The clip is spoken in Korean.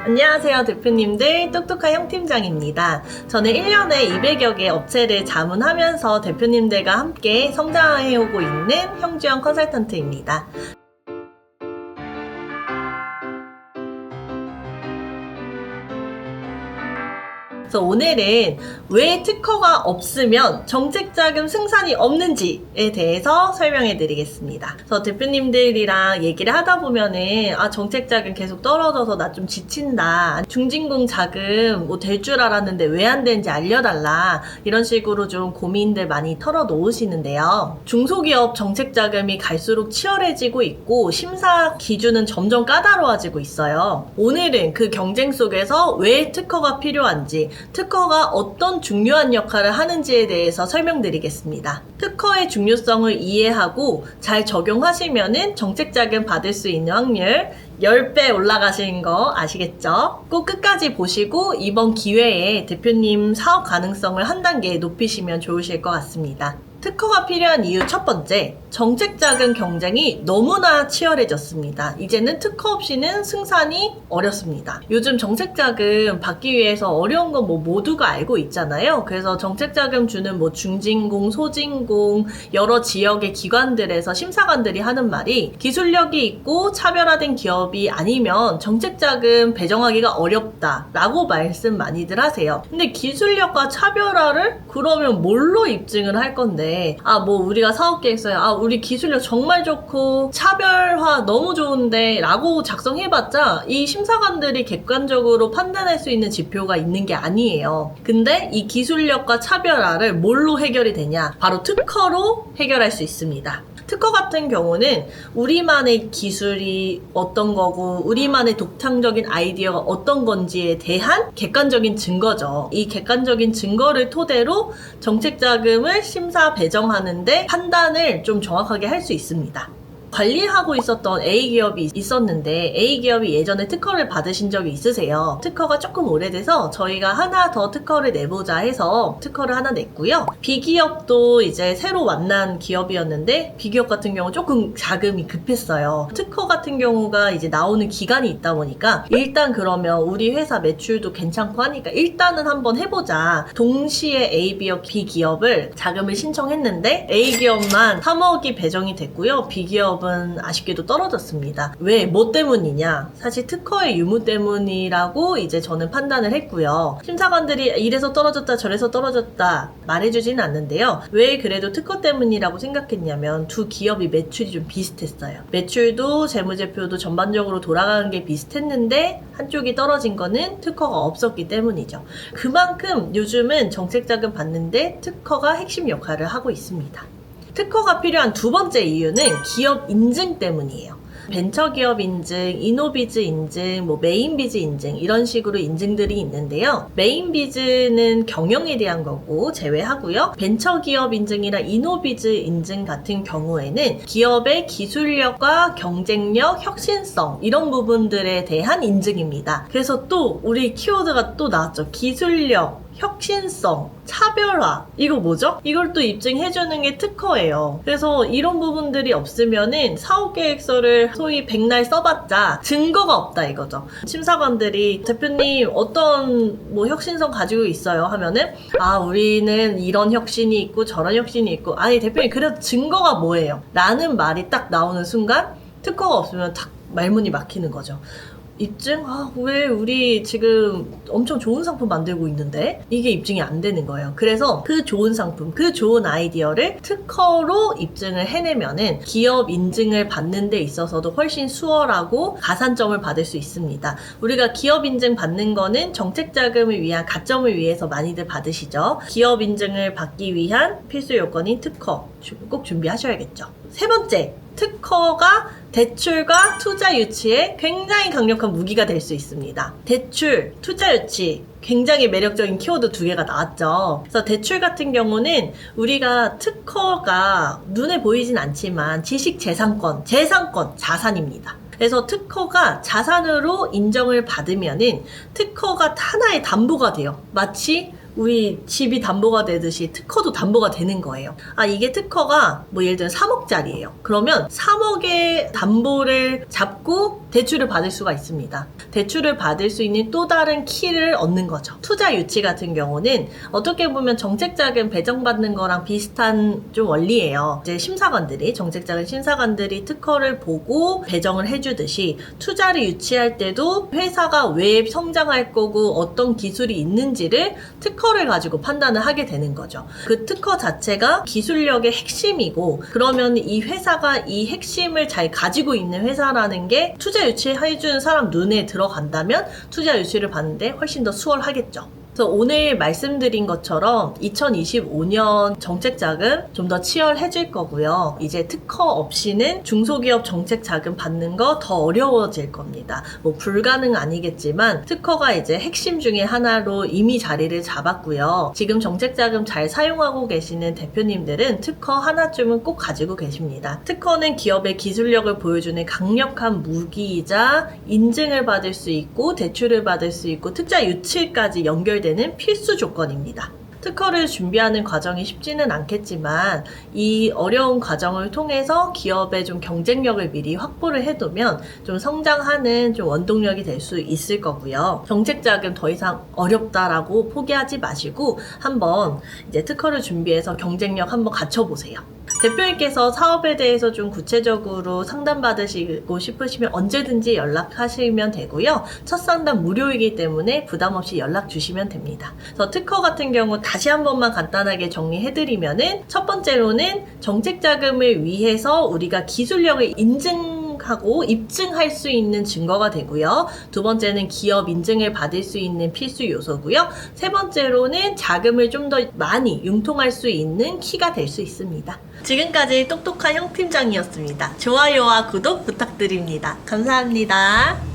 안녕하세요 대표님들, 똑똑한 형팀장입니다. 저는 1년에 200여 개 업체를 자문하면서 대표님들과 함께 성장해오고 있는 형주형 컨설턴트입니다. 그래서 오늘은 왜 특허가 없으면 정책자금 승산이 없는지에 대해서 설명해 드리겠습니다. 그래서 대표님들이랑 얘기를 하다 보면은 정책자금 계속 떨어져서 나 좀 지친다, 중진공 자금 될 줄 알았는데 왜 안 되는지 알려달라, 이런 식으로 좀 고민들 많이 털어놓으시는데요. 중소기업 정책자금이 갈수록 치열해지고 있고 심사 기준은 점점 까다로워지고 있어요. 오늘은 그 경쟁 속에서 왜 특허가 필요한지, 특허가 어떤 중요한 역할을 하는지에 대해서 설명드리겠습니다. 특허의 중요성을 이해하고 잘 적용하시면은 정책자금 받을 수 있는 확률 10배 올라가시는 거 아시겠죠? 꼭 끝까지 보시고 이번 기회에 대표님 사업 가능성을 한 단계 높이시면 좋으실 것 같습니다. 특허가 필요한 이유 첫 번째, 정책자금 경쟁이 너무나 치열해졌습니다. 이제는 특허 없이는 승산이 어렵습니다. 요즘 정책자금 받기 위해서 어려운 건 모두가 알고 있잖아요. 그래서 정책자금 주는 중진공, 소진공, 여러 지역의 기관들에서 심사관들이 하는 말이 기술력이 있고 차별화된 기업이 아니면 정책자금 배정하기가 어렵다라고 말씀 많이들 하세요. 근데 기술력과 차별화를 그러면 뭘로 입증을 할 건데, 우리가 사업계획서에 우리 기술력 정말 좋고 차별화 너무 좋은데 라고 작성해봤자 이 심사관들이 객관적으로 판단할 수 있는 지표가 있는 게 아니에요. 근데 이 기술력과 차별화를 뭘로 해결이 되냐? 바로 특허로 해결할 수 있습니다. 특허 같은 경우는 우리만의 기술이 어떤 거고 우리만의 독창적인 아이디어가 어떤 건지에 대한 객관적인 증거죠. 이 객관적인 증거를 토대로 정책자금을 심사 배정하는데 판단을 좀 정확하게 할 수 있습니다. 관리하고 있었던 A기업이 있었는데 A기업이 예전에 특허를 받으신 적이 있으세요. 특허가 조금 오래돼서 저희가 하나 더 특허를 내보자 해서 특허를 하나 냈고요. B기업도 이제 새로 만난 기업이었는데 B기업 같은 경우 조금 자금이 급했어요. 특허 같은 경우가 이제 나오는 기간이 있다 보니까 일단 그러면 우리 회사 매출도 괜찮고 하니까 일단은 한번 해보자. 동시에 A기업, B기업을 자금을 신청했는데 A기업만 3억이 배정이 됐고요. B기업은 아쉽게도 떨어졌습니다. 왜? 뭐 때문이냐? 사실 특허의 유무 때문이라고 이제 저는 판단을 했고요. 심사관들이 이래서 떨어졌다 저래서 떨어졌다 말해주지는 않는데요. 왜 그래도 특허 때문이라고 생각했냐면 두 기업이 매출이 좀 비슷했어요. 매출도 재무제표도 전반적으로 돌아가는 게 비슷했는데 한쪽이 떨어진 거는 특허가 없었기 때문이죠. 그만큼 요즘은 정책자금 받는데 특허가 핵심 역할을 하고 있습니다. 특허가 필요한 두 번째 이유는 기업 인증 때문이에요. 벤처기업 인증, 이노비즈 인증, 메인비즈 인증, 이런 식으로 인증들이 있는데요. 메인비즈는 경영에 대한 거고 제외하고요. 벤처기업 인증이나 이노비즈 인증 같은 경우에는 기업의 기술력과 경쟁력, 혁신성, 이런 부분들에 대한 인증입니다. 그래서 또 우리 키워드가 또 나왔죠. 기술력, 혁신성, 차별화, 이거 뭐죠? 이걸 또 입증해주는 게 특허예요. 그래서 이런 부분들이 없으면은 사업계획서를 소위 백날 써봤자 증거가 없다 이거죠. 심사관들이 대표님 어떤 혁신성 가지고 있어요 하면은 우리는 이런 혁신이 있고 저런 혁신이 있고, 아니 대표님 그래도 증거가 뭐예요? 라는 말이 딱 나오는 순간 특허가 없으면 딱 말문이 막히는 거죠. 입증? 왜 우리 지금 엄청 좋은 상품 만들고 있는데 이게 입증이 안 되는 거예요. 그래서 그 좋은 상품, 그 좋은 아이디어를 특허로 입증을 해내면은 기업 인증을 받는 데 있어서도 훨씬 수월하고 가산점을 받을 수 있습니다. 우리가 기업 인증 받는 거는 정책자금을 위한 가점을 위해서 많이들 받으시죠. 기업 인증을 받기 위한 필수 요건인 특허 꼭 준비하셔야겠죠. 세 번째, 특허가 대출과 투자 유치에 굉장히 강력한 무기가 될 수 있습니다. 대출, 투자 유치, 굉장히 매력적인 키워드 두 개가 나왔죠. 그래서 대출 같은 경우는 우리가 특허가 눈에 보이진 않지만 지식재산권, 자산입니다. 그래서 특허가 자산으로 인정을 받으면은 특허가 하나의 담보가 돼요. 마치 우리 집이 담보가 되듯이 특허도 담보가 되는 거예요. 이게 특허가 예를 들면 3억짜리예요. 그러면 3억의 담보를 잡고 대출을 받을 수가 있습니다. 대출을 받을 수 있는 또 다른 키를 얻는 거죠. 투자 유치 같은 경우는 어떻게 보면 정책자금 배정받는 거랑 비슷한 좀 원리예요. 이제 정책자금 심사관들이 특허를 보고 배정을 해주듯이 투자를 유치할 때도 회사가 왜 성장할 거고 어떤 기술이 있는지를 특허를 가지고 판단을 하게 되는 거죠. 그 특허 자체가 기술력의 핵심이고, 그러면 이 회사가 이 핵심을 잘 가지고 있는 회사라는 게 투자 유치해주는 사람 눈에 들어간다면 투자 유치를 받는데 훨씬 더 수월하겠죠. 그래서 오늘 말씀드린 것처럼 2025년 정책자금 좀 더 치열해질 거고요. 이제 특허 없이는 중소기업 정책자금 받는 거 더 어려워질 겁니다. 뭐 불가능 아니겠지만 특허가 이제 핵심 중에 하나로 이미 자리를 잡았고요. 지금 정책자금 잘 사용하고 계시는 대표님들은 특허 하나쯤은 꼭 가지고 계십니다. 특허는 기업의 기술력을 보여주는 강력한 무기이자 인증을 받을 수 있고 대출을 받을 수 있고 투자 유치까지 연결되는 필수 조건입니다. 특허를 준비하는 과정이 쉽지는 않겠지만 이 어려운 과정을 통해서 기업의 좀 경쟁력을 미리 확보를 해두면 좀 성장하는 좀 원동력이 될 수 있을 거고요. 정책자금 더 이상 어렵다라고 포기하지 마시고 한번 이제 특허를 준비해서 경쟁력 한번 갖춰보세요. 대표님께서 사업에 대해서 좀 구체적으로 상담받으시고 싶으시면 언제든지 연락하시면 되고요. 첫 상담 무료이기 때문에 부담 없이 연락 주시면 됩니다. 그래서 특허 같은 경우 다시 한 번만 간단하게 정리해드리면은 첫 번째로는 정책자금을 위해서 우리가 기술력을 인증하고 입증할 수 있는 증거가 되고요. 두 번째는 기업 인증을 받을 수 있는 필수 요소고요. 세 번째로는 자금을 좀 더 많이 융통할 수 있는 키가 될 수 있습니다. 지금까지 똑똑한 형 팀장이었습니다. 좋아요와 구독 부탁드립니다. 감사합니다.